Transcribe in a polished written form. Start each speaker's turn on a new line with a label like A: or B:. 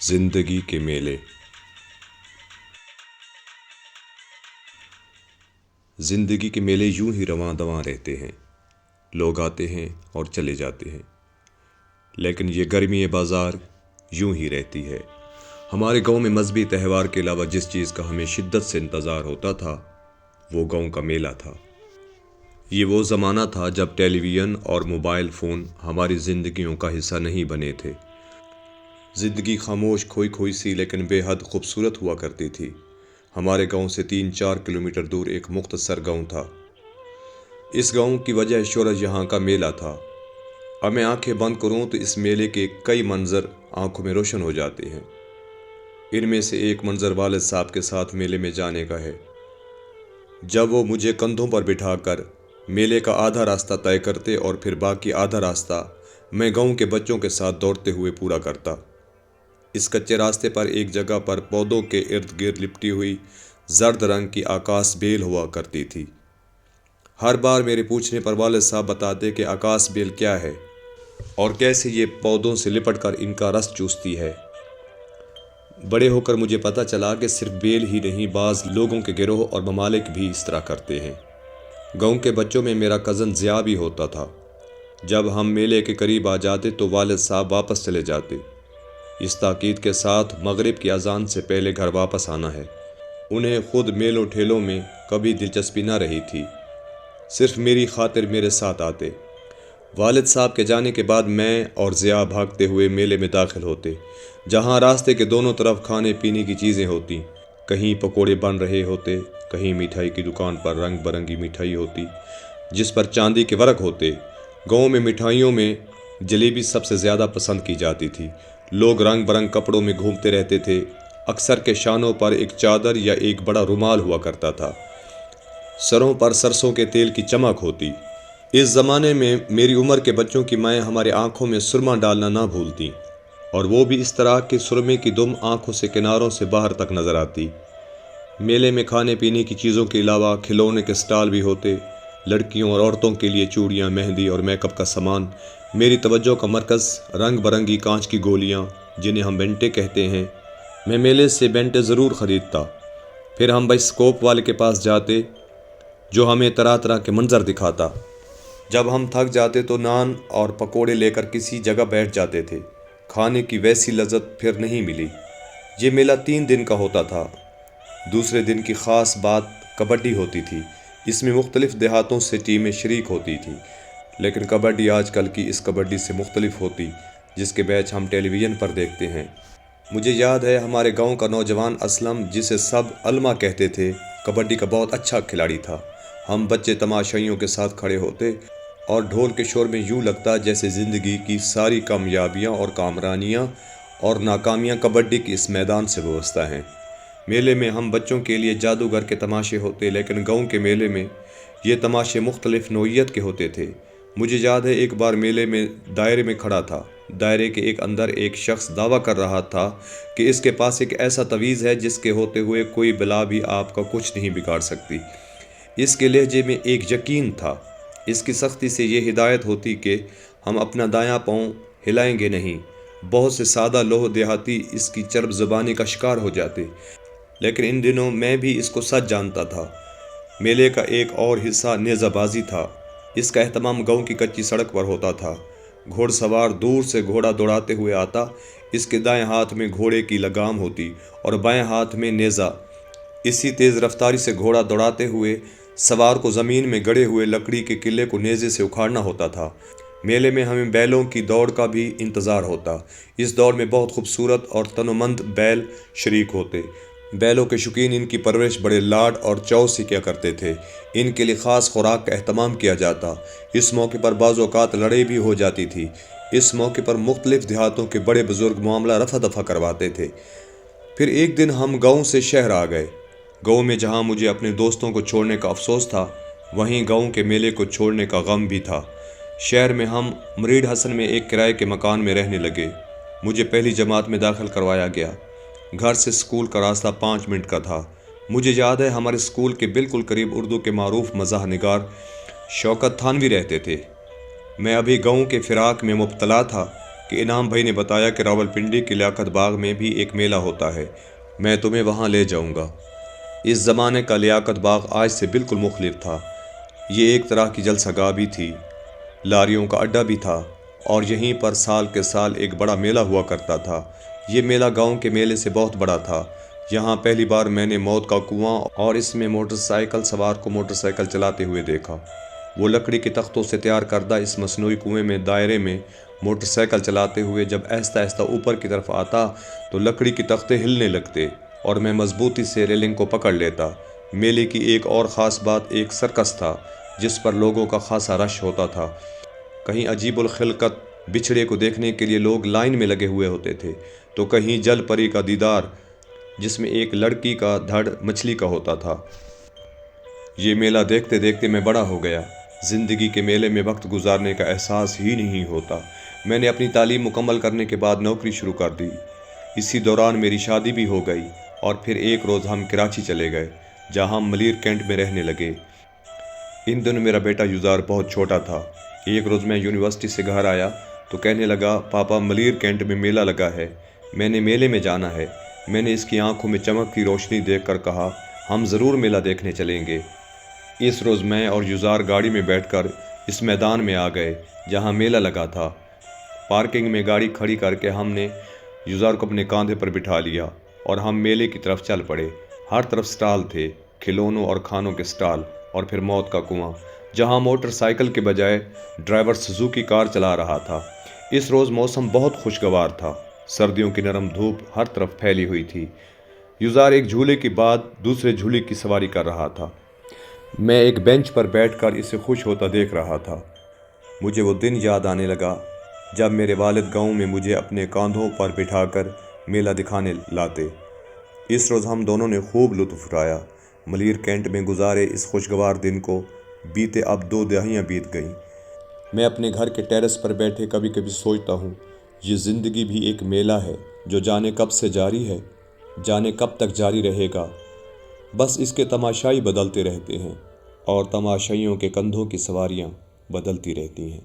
A: زندگی کے میلے۔ زندگی کے میلے یوں ہی رواں دواں رہتے ہیں، لوگ آتے ہیں اور چلے جاتے ہیں، لیکن یہ گرمی بازار یوں ہی رہتی ہے۔ ہمارے گاؤں میں مذہبی تہوار کے علاوہ جس چیز کا ہمیں شدت سے انتظار ہوتا تھا وہ گاؤں کا میلہ تھا۔ یہ وہ زمانہ تھا جب ٹیلی ویژن اور موبائل فون ہماری زندگیوں کا حصہ نہیں بنے تھے۔ زندگی خاموش کھوئی کھوئی سی لیکن بے حد خوبصورت ہوا کرتی تھی۔ ہمارے گاؤں سے 3-4 کلومیٹر دور ایک مختصر گاؤں تھا۔ اس گاؤں کی وجہ شہرت یہاں کا میلہ تھا۔ اب میں آنکھیں بند کروں تو اس میلے کے کئی منظر آنکھوں میں روشن ہو جاتے ہیں۔ ان میں سے ایک منظر والد صاحب کے ساتھ میلے میں جانے کا ہے، جب وہ مجھے کندھوں پر بٹھا کر میلے کا آدھا راستہ طے کرتے اور پھر باقی آدھا راستہ میں گاؤں کے بچوں کے ساتھ دوڑتے ہوئے پورا کرتا۔ اس کچے راستے پر ایک جگہ پر پودوں کے ارد گرد لپٹی ہوئی زرد رنگ کی آکاش بیل ہوا کرتی تھی۔ ہر بار میرے پوچھنے پر والد صاحب بتاتے کہ آکاش بیل کیا ہے اور کیسے یہ پودوں سے لپٹ کر ان کا رس چوستی ہے۔ بڑے ہو کر مجھے پتہ چلا کہ صرف بیل ہی نہیں، بعض لوگوں کے گروہ اور ممالک بھی اس طرح کرتے ہیں۔ گاؤں کے بچوں میں میرا کزن ضیاء بھی ہوتا تھا۔ جب ہم میلے کے قریب آ جاتے تو والد صاحب واپس چلے جاتے، اس تاکید کے ساتھ مغرب کی اذان سے پہلے گھر واپس آنا ہے۔ انہیں خود میلوں ٹھیلوں میں کبھی دلچسپی نہ رہی تھی، صرف میری خاطر میرے ساتھ آتے۔ والد صاحب کے جانے کے بعد میں اور ضیاء بھاگتے ہوئے میلے میں داخل ہوتے، جہاں راستے کے دونوں طرف کھانے پینے کی چیزیں ہوتی۔ کہیں پکوڑے بن رہے ہوتے، کہیں مٹھائی کی دکان پر رنگ برنگی مٹھائی ہوتی جس پر چاندی کے ورق ہوتے۔ گاؤں میں مٹھائیوں میں جلیبی سب سے زیادہ پسند کی جاتی تھی۔ لوگ رنگ برنگ کپڑوں میں گھومتے رہتے تھے۔ اکثر کے شانوں پر ایک چادر یا ایک بڑا رومال ہوا کرتا تھا۔ سروں پر سرسوں کے تیل کی چمک ہوتی۔ اس زمانے میں میری عمر کے بچوں کی مائیں ہمارے آنکھوں میں سرما ڈالنا نہ بھولتیں، اور وہ بھی اس طرح کہ سرمے کی دم آنکھوں سے کناروں سے باہر تک نظر آتی۔ میلے میں کھانے پینے کی چیزوں کے علاوہ کھلونے کے سٹال بھی ہوتے۔ لڑکیوں اور عورتوں کے لیے چوڑیاں، مہندی اور میک اپ کا سامان۔ میری توجہ کا مرکز رنگ برنگی کانچ کی گولیاں، جنہیں ہم بینٹے کہتے ہیں۔ میں میلے سے بینٹے ضرور خریدتا۔ پھر ہم بائسکوپ والے کے پاس جاتے جو ہمیں طرح طرح کے منظر دکھاتا۔ جب ہم تھک جاتے تو نان اور پکوڑے لے کر کسی جگہ بیٹھ جاتے تھے۔ کھانے کی ویسی لذت پھر نہیں ملی۔ یہ میلہ 3 دن کا ہوتا تھا۔ دوسرے دن کی خاص بات کبڈی ہوتی تھی۔ اس میں مختلف دیہاتوں سے ٹیمیں شریک ہوتی تھیں، لیکن کبڈی آج کل کی اس کبڈی سے مختلف ہوتی جس کے میچ ہم ٹیلی ویژن پر دیکھتے ہیں۔ مجھے یاد ہے ہمارے گاؤں کا نوجوان اسلم، جسے سب علمہ کہتے تھے، کبڈی کا بہت اچھا کھلاڑی تھا۔ ہم بچے تماشائیوں کے ساتھ کھڑے ہوتے اور ڈھول کے شور میں یوں لگتا جیسے زندگی کی ساری کامیابیاں اور کامرانیاں اور ناکامیاں کبڈی کے اس میدان سے وابستہ ہیں۔ میلے میں ہم بچوں کے لیے جادوگر کے تماشے ہوتے، لیکن گاؤں کے میلے میں یہ تماشے مختلف نوعیت کے ہوتے تھے۔ مجھے یاد ہے ایک بار میلے میں دائرے میں کھڑا تھا۔ دائرے کے ایک اندر ایک شخص دعویٰ کر رہا تھا کہ اس کے پاس ایک ایسا تعویذ ہے جس کے ہوتے ہوئے کوئی بلا بھی آپ کا کچھ نہیں بگاڑ سکتی۔ اس کے لہجے میں ایک یقین تھا، اس کی سختی سے یہ ہدایت ہوتی کہ ہم اپنا دایاں پاؤں ہلائیں گے نہیں۔ بہت سے سادہ لوح دیہاتی اس کی چرب زبانی کا شکار ہو جاتے، لیکن ان دنوں میں بھی اس کو سچ جانتا تھا۔ میلے کا ایک اور حصہ نیزہ بازی تھا۔ اس کا اہتمام گاؤں کی کچی سڑک پر ہوتا تھا۔ گھوڑ سوار دور سے گھوڑا دوڑاتے ہوئے آتا، اس کے دائیں ہاتھ میں گھوڑے کی لگام ہوتی اور بائیں ہاتھ میں نیزہ۔ اسی تیز رفتاری سے گھوڑا دوڑاتے ہوئے سوار کو زمین میں گڑے ہوئے لکڑی کے قلعے کو نیزے سے اکھاڑنا ہوتا تھا۔ میلے میں ہمیں بیلوں کی دوڑ کا بھی انتظار ہوتا۔ اس دوڑ میں بہت خوبصورت اور تنومند بیل شریک ہوتے۔ بیلوں کے شوقین ان کی پرورش بڑے لاڈ اور چاؤ سے کیا کرتے تھے۔ ان کے لیے خاص خوراک کا اہتمام کیا جاتا۔ اس موقع پر بعض اوقات لڑائی بھی ہو جاتی تھی۔ اس موقع پر مختلف دیہاتوں کے بڑے بزرگ معاملہ رفع دفع کرواتے تھے۔ پھر ایک دن ہم گاؤں سے شہر آ گئے۔ گاؤں میں جہاں مجھے اپنے دوستوں کو چھوڑنے کا افسوس تھا، وہیں گاؤں کے میلے کو چھوڑنے کا غم بھی تھا۔ شہر میں ہم مریڈ حسن میں ایک کرائے کے مکان میں رہنے لگے۔ مجھے پہلی جماعت میں داخل کروایا گیا۔ گھر سے اسکول کا راستہ 5 منٹ کا تھا۔ مجھے یاد ہے ہمارے اسکول کے بالکل قریب اردو کے معروف مزاح نگار شوکت تھانوی رہتے تھے۔ میں ابھی گاؤں کے فراق میں مبتلا تھا کہ انعام بھائی نے بتایا کہ راولپنڈی کے لیاقت باغ میں بھی ایک میلہ ہوتا ہے، میں تمہیں وہاں لے جاؤں گا۔ اس زمانے کا لیاقت باغ آج سے بالکل مختلف تھا۔ یہ ایک طرح کی جلسہ گاہ بھی تھی، لاریوں کا اڈہ بھی تھا، اور یہیں پر سال کے سال ایک بڑا میلہ ہوا کرتا تھا۔ یہ میلہ گاؤں کے میلے سے بہت بڑا تھا۔ یہاں پہلی بار میں نے موت کا کنواں اور اس میں موٹر سائیکل سوار کو موٹر سائیکل چلاتے ہوئے دیکھا۔ وہ لکڑی کے تختوں سے تیار کردہ اس مصنوعی کنویں میں دائرے میں موٹر سائیکل چلاتے ہوئے جب آہستہ آہستہ اوپر کی طرف آتا تو لکڑی کے تختے ہلنے لگتے اور میں مضبوطی سے ریلنگ کو پکڑ لیتا۔ میلے کی ایک اور خاص بات ایک سرکس تھا جس پر لوگوں کا خاصا رش ہوتا تھا۔ کہیں عجیب الخلقت بچھڑے کو دیکھنے کے لیے لوگ لائن میں لگے ہوئے ہوتے تھے، تو کہیں جل پری کا دیدار جس میں ایک لڑکی کا دھڑ مچھلی کا ہوتا تھا۔ یہ میلہ دیکھتے دیکھتے میں بڑا ہو گیا۔ زندگی کے میلے میں وقت گزارنے کا احساس ہی نہیں ہوتا۔ میں نے اپنی تعلیم مکمل کرنے کے بعد نوکری شروع کر دی۔ اسی دوران میری شادی بھی ہو گئی اور پھر ایک روز ہم کراچی چلے گئے، جہاں ہم ملیر کینٹ میں رہنے لگے۔ ان دنوں میرا بیٹا یزار بہت چھوٹا تھا۔ ایک روز میں یونیورسٹی سے گھر آیا تو کہنے لگا، پاپا ملیر کینٹ میں میلہ لگا ہے، میں نے میلے میں جانا ہے۔ میں نے اس کی آنکھوں میں چمک کی روشنی دیکھ کر کہا، ہم ضرور میلہ دیکھنے چلیں گے۔ اس روز میں اور یزار گاڑی میں بیٹھ کر اس میدان میں آ گئے جہاں میلہ لگا تھا۔ پارکنگ میں گاڑی کھڑی کر کے ہم نے یزار کو اپنے کاندھے پر بٹھا لیا اور ہم میلے کی طرف چل پڑے۔ ہر طرف سٹال تھے، کھلونوں اور کھانوں کے سٹال، اور پھر موت کا کنواں جہاں موٹر سائیکل کے بجائے ڈرائیور سوزوکی کار چلا رہا تھا۔ اس روز موسم بہت خوشگوار تھا، سردیوں کی نرم دھوپ ہر طرف پھیلی ہوئی تھی۔ یزار ایک جھولے کے بعد دوسرے جھولے کی سواری کر رہا تھا۔ میں ایک بینچ پر بیٹھ کر اسے خوش ہوتا دیکھ رہا تھا۔ مجھے وہ دن یاد آنے لگا جب میرے والد گاؤں میں مجھے اپنے کاندھوں پر بٹھا کر میلہ دکھانے لاتے۔ اس روز ہم دونوں نے خوب لطف اٹھایا۔ ملیر کینٹ میں گزارے اس خوشگوار دن کو بیتے اب 2 دہائیاں بیت گئیں۔ میں اپنے گھر کے ٹیرس پر بیٹھے کبھی کبھی سوچتا ہوں، یہ زندگی بھی ایک میلہ ہے جو جانے کب سے جاری ہے، جانے کب تک جاری رہے گا۔ بس اس کے تماشائی بدلتے رہتے ہیں اور تماشائیوں کے کندھوں کی سواریاں بدلتی رہتی ہیں۔